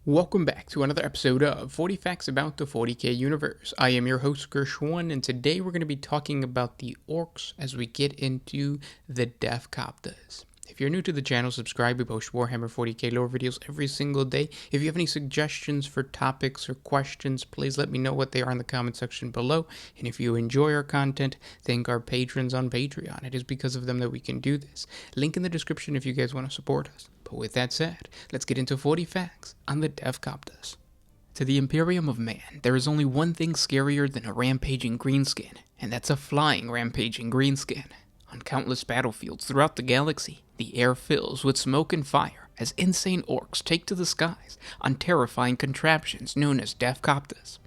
Welcome back to another episode of 40 Facts About the 40K Universe. I am your host, Gershwan, and today we're going to be talking about the orcs as we get into the Deffkoptas. If you're new to the channel, subscribe. We post Warhammer 40K lore videos every single day. If you have any suggestions for topics or questions, please let me know what they are in the comment section below. And if you enjoy our content, thank our patrons on Patreon. It is because of them that we can do this. Link in the description if you guys want to support us. But with that said, let's get into 40 facts on the Deffkoptas. To the Imperium of Man, there is only one thing scarier than a rampaging greenskin, and that's a flying rampaging greenskin. On countless battlefields throughout the galaxy, the air fills with smoke and fire as insane orcs take to the skies on terrifying contraptions known as Deffkoptas.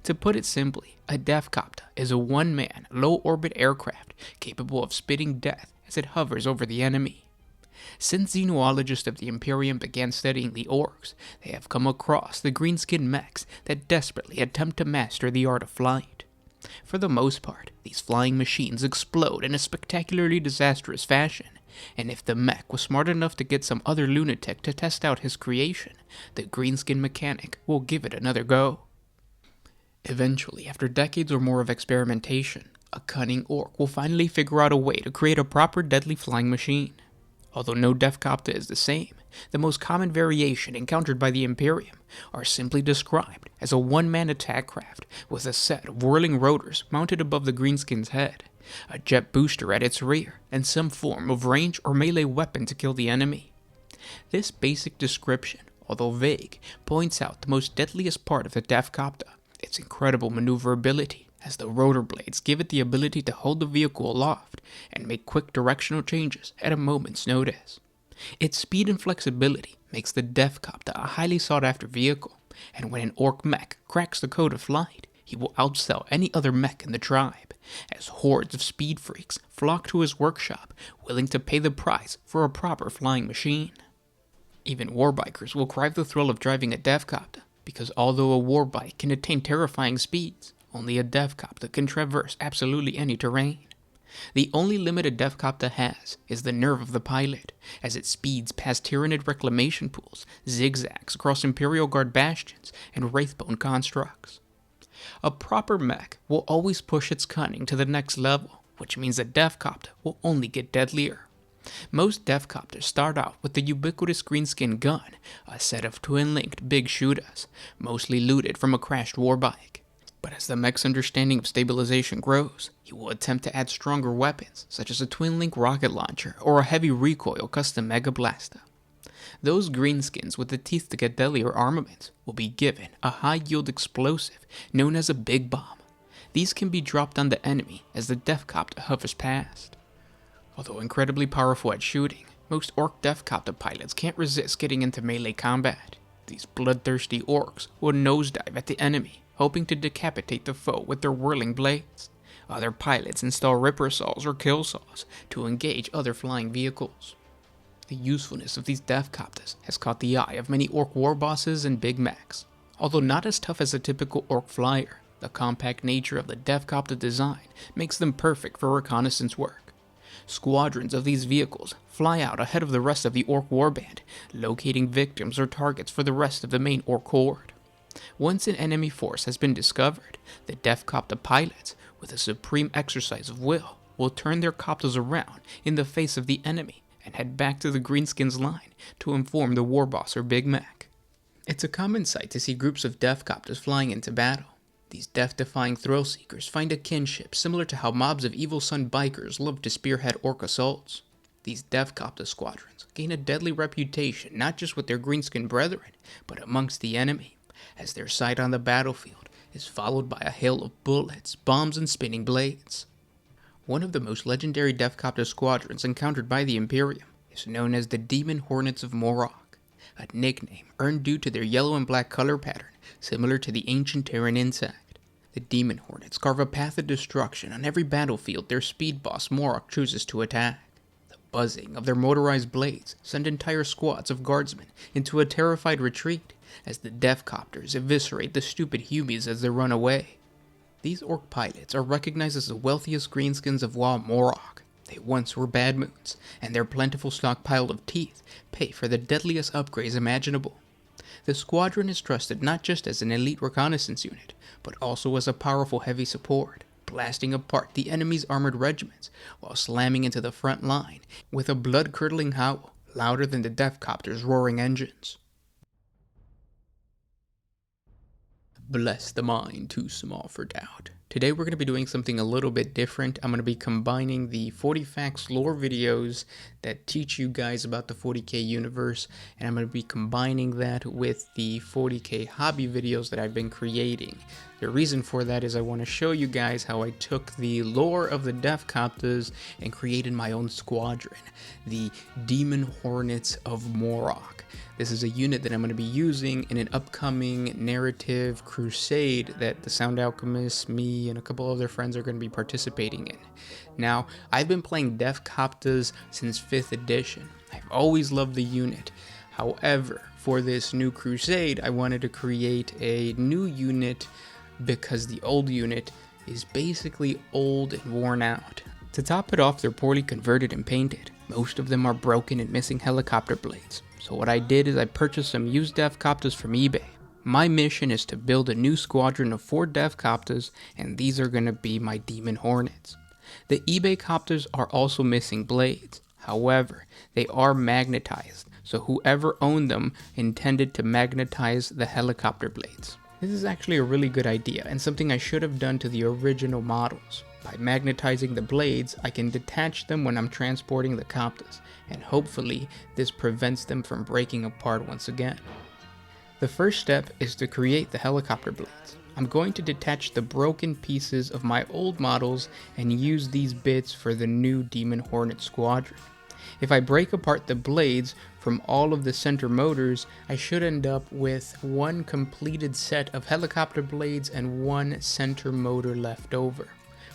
To put it simply, a Deffkopta is a one-man, low-orbit aircraft capable of spitting death as it hovers over the enemy. Since xenologists of the Imperium began studying the orcs, they have come across the greenskin mechs that desperately attempt to master the art of flight. For the most part, these flying machines explode in a spectacularly disastrous fashion, and if the mech was smart enough to get some other lunatic to test out his creation, the greenskin mechanic will give it another go. Eventually, after decades or more of experimentation, a cunning orc will finally figure out a way to create a proper deadly flying machine. Although no Deffkopta is the same, the most common variation encountered by the Imperium are simply described as a one-man attack craft with a set of whirling rotors mounted above the greenskin's head, a jet booster at its rear, and some form of range or melee weapon to kill the enemy. This basic description, although vague, points out the most deadliest part of the Deffkopta, its incredible maneuverability, as the rotor blades give it the ability to hold the vehicle aloft and make quick directional changes at a moment's notice. Its speed and flexibility makes the Deffkopta a highly sought-after vehicle, and when an orc mech cracks the code of flight, he will outsell any other mech in the tribe, as hordes of speed freaks flock to his workshop, willing to pay the price for a proper flying machine. Even warbikers will crave the thrill of driving a Deffkopta, because although a warbike can attain terrifying speeds, only a Deffkopta can traverse absolutely any terrain. The only limit a Deffkopta has is the nerve of the pilot, as it speeds past Tyranid reclamation pools, zigzags across Imperial Guard bastions, and Wraithbone constructs. A proper mech will always push its cunning to the next level, which means a Deffkopta will only get deadlier. Most Deffkopters start out with the ubiquitous greenskin gun, a set of twin-linked big shootas, mostly looted from a crashed warbike. But as the mech's understanding of stabilization grows, he will attempt to add stronger weapons, such as a twin-link rocket launcher or a heavy recoil custom Mega Blaster. Those greenskins with the teeth to get deadlier armaments will be given a high-yield explosive known as a Big Bomb. These can be dropped on the enemy as the Deffkopta hovers past. Although incredibly powerful at shooting, most Ork Deffkopta pilots can't resist getting into melee combat. These bloodthirsty orcs will nosedive at the enemy, hoping to decapitate the foe with their whirling blades. Other pilots install ripper saws or kill saws to engage other flying vehicles. The usefulness of these Deffkoptas has caught the eye of many orc war bosses and big mechs. Although not as tough as a typical orc flyer, the compact nature of the Deffkopta design makes them perfect for reconnaissance work. Squadrons of these vehicles fly out ahead of the rest of the orc warband, locating victims or targets for the rest of the main orc horde. Once an enemy force has been discovered, the Deffkopta pilots, with a supreme exercise of will turn their koptas around in the face of the enemy and head back to the greenskins line to inform the warboss or Big Mech. It's a common sight to see groups of Deffkoptas flying into battle. These death-defying thrill-seekers find a kinship similar to how mobs of Evil Sun bikers love to spearhead orc assaults. These Deffkopta squadrons gain a deadly reputation not just with their greenskin brethren, but amongst the enemy, as their sight on the battlefield is followed by a hail of bullets, bombs, and spinning blades. One of the most legendary Deffkopta squadrons encountered by the Imperium is known as the Demon Hornets of Morocc, a nickname earned due to their yellow and black color pattern similar to the ancient Terran insect. The Demon Hornets carve a path of destruction on every battlefield their speed boss Morocc chooses to attack. The buzzing of their motorized blades send entire squads of guardsmen into a terrified retreat as the Deffkopters eviscerate the stupid humies as they run away. These orc pilots are recognized as the wealthiest greenskins of Morocc. They once were bad moons, and their plentiful stockpile of teeth pay for the deadliest upgrades imaginable. The squadron is trusted not just as an elite reconnaissance unit, but also as a powerful heavy support, blasting apart the enemy's armored regiments while slamming into the front line with a blood-curdling howl louder than the Deffkoptas' roaring engines. Bless the mind too small for doubt. Today we're going to be doing something a little bit different. I'm going to be combining the 40 Facts lore videos that teach you guys about the 40K universe, and I'm going to be combining that with the 40K hobby videos that I've been creating. The reason for that is I want to show you guys how I took the lore of the Deffkoptas and created my own squadron, the Demon Hornets of Morocc. This is a unit that I'm going to be using in an upcoming narrative crusade that the Sound Alchemist, me, and a couple other friends are going to be participating in. Now, I've been playing Deffkoptas since 5th edition. I've always loved the unit. However, for this new crusade, I wanted to create a new unit because the old unit is basically old and worn out. To top it off, they're poorly converted and painted. Most of them are broken and missing helicopter blades. So what I did is I purchased some used Deffkoptas from eBay. My mission is to build a new squadron of 4 Deffkoptas, and these are going to be my Demon Hornets. The eBay Kopters are also missing blades. However, they are magnetized, so whoever owned them intended to magnetize the helicopter blades. This is actually a really good idea, and something I should have done to the original models. By magnetizing the blades, I can detach them when I'm transporting the Koptas, and hopefully this prevents them from breaking apart once again. The first step is to create the helicopter blades. I'm going to detach the broken pieces of my old models and use these bits for the new Demon Hornet squadron. If I break apart the blades from all of the center motors, I should end up with one completed set of helicopter blades and one center motor left over.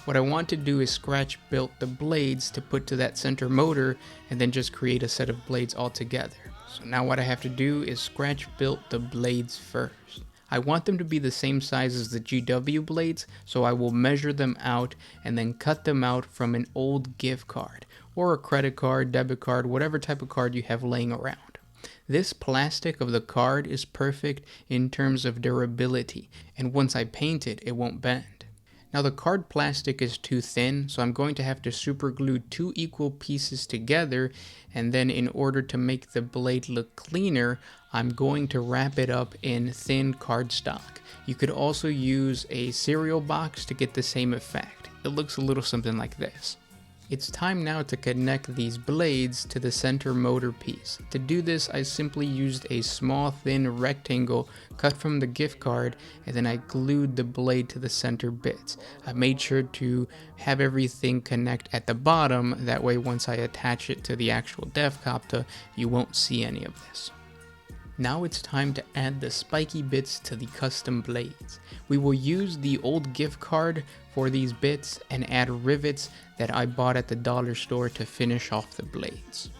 What I want to do is scratch build the blades to put to that center motor and then just create a set of blades altogether. So now what I have to do is scratch build the blades first. I want them to be the same size as the GW blades, so I will measure them out and then cut them out from an old gift card or a credit card, debit card, whatever type of card you have laying around. This plastic of the card is perfect in terms of durability, and once I paint it, it won't bend. Now the card plastic is too thin, so I'm going to have to super glue 2 equal pieces together, and then in order to make the blade look cleaner, I'm going to wrap it up in thin cardstock. You could also use a cereal box to get the same effect. It looks a little something like this. It's time now to connect these blades to the center motor piece. To do this, I simply used a small thin rectangle cut from the gift card, and then I glued the blade to the center bits. I made sure to have everything connect at the bottom, that way once I attach it to the actual Deffkopta, you won't see any of this. Now it's time to add the spiky bits to the custom blades. We will use the old gift card for these bits and add rivets that I bought at the dollar store to finish off the blades.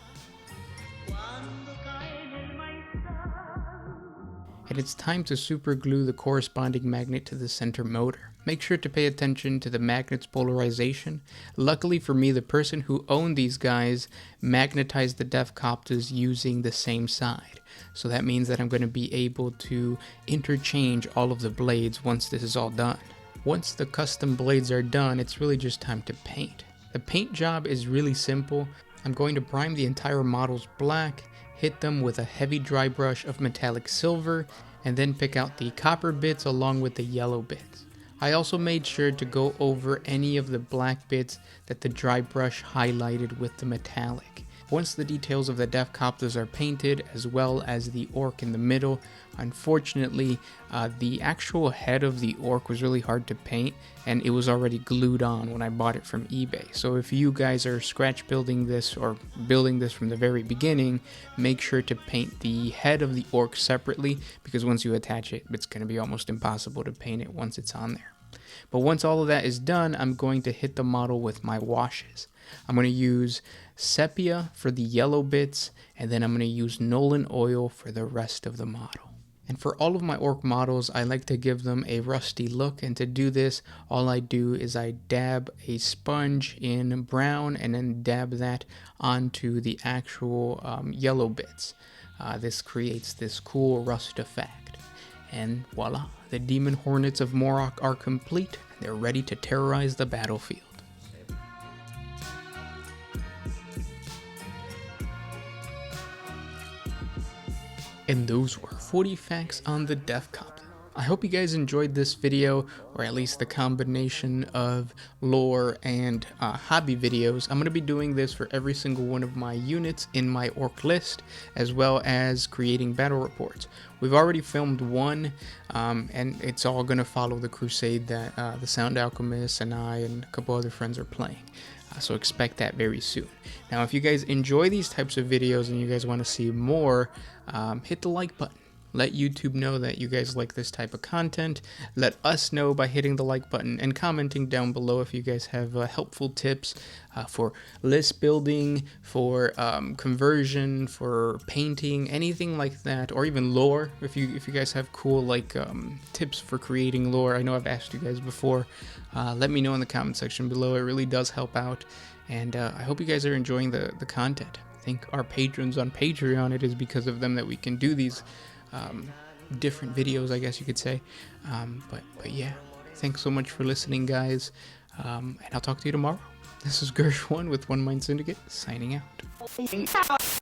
And it's time to super glue the corresponding magnet to the center motor. Make sure to pay attention to the magnet's polarization. Luckily for me, the person who owned these guys magnetized the Deffkoptas using the same side. So that means that I'm going to be able to interchange all of the blades once this is all done. Once the custom blades are done, it's really just time to paint. The paint job is really simple. I'm going to prime the entire models black, hit them with a heavy dry brush of metallic silver, and then pick out the copper bits along with the yellow bits. I also made sure to go over any of the black bits that the dry brush highlighted with the metallic. Once the details of the Deffkoptas are painted, as well as the orc in the middle, unfortunately, the actual head of the orc was really hard to paint, and it was already glued on when I bought it from eBay. So if you guys are scratch building this or building this from the very beginning, make sure to paint the head of the orc separately, because once you attach it, it's going to be almost impossible to paint it once it's on there. But once all of that is done, I'm going to hit the model with my washes. I'm going to use sepia for the yellow bits, and then I'm going to use Nolan oil for the rest of the model. And for all of my orc models, I like to give them a rusty look, and to do this, all I do is I dab a sponge in brown and then dab that onto the actual yellow bits. This creates this cool rust effect. And voila, the demon hornets of Morocc are complete. They're ready to terrorize the battlefield. And those were 40 facts on the Deffkopta. I hope you guys enjoyed this video, or at least the combination of lore and hobby videos. I'm going to be doing this for every single one of my units in my orc list, as well as creating battle reports. We've already filmed one, and it's all going to follow the crusade that the Sound Alchemist and I and a couple other friends are playing. So expect that very soon. Now, if you guys enjoy these types of videos and you guys want to see more, hit the like button. Let YouTube know that you guys like this type of content. Let us know by hitting the like button and commenting down below if you guys have helpful tips for list building, for conversion, for painting, anything like that, or even lore. If you guys have cool tips for creating lore, I know I've asked you guys before. Let me know in the comment section below. It really does help out, and I hope you guys are enjoying the content. I think our patrons on Patreon, it is because of them that we can do these different videos, I guess you could say. But yeah, thanks so much for listening, guys, and I'll talk to you tomorrow. This is Gershwin with One Mind Syndicate, signing out.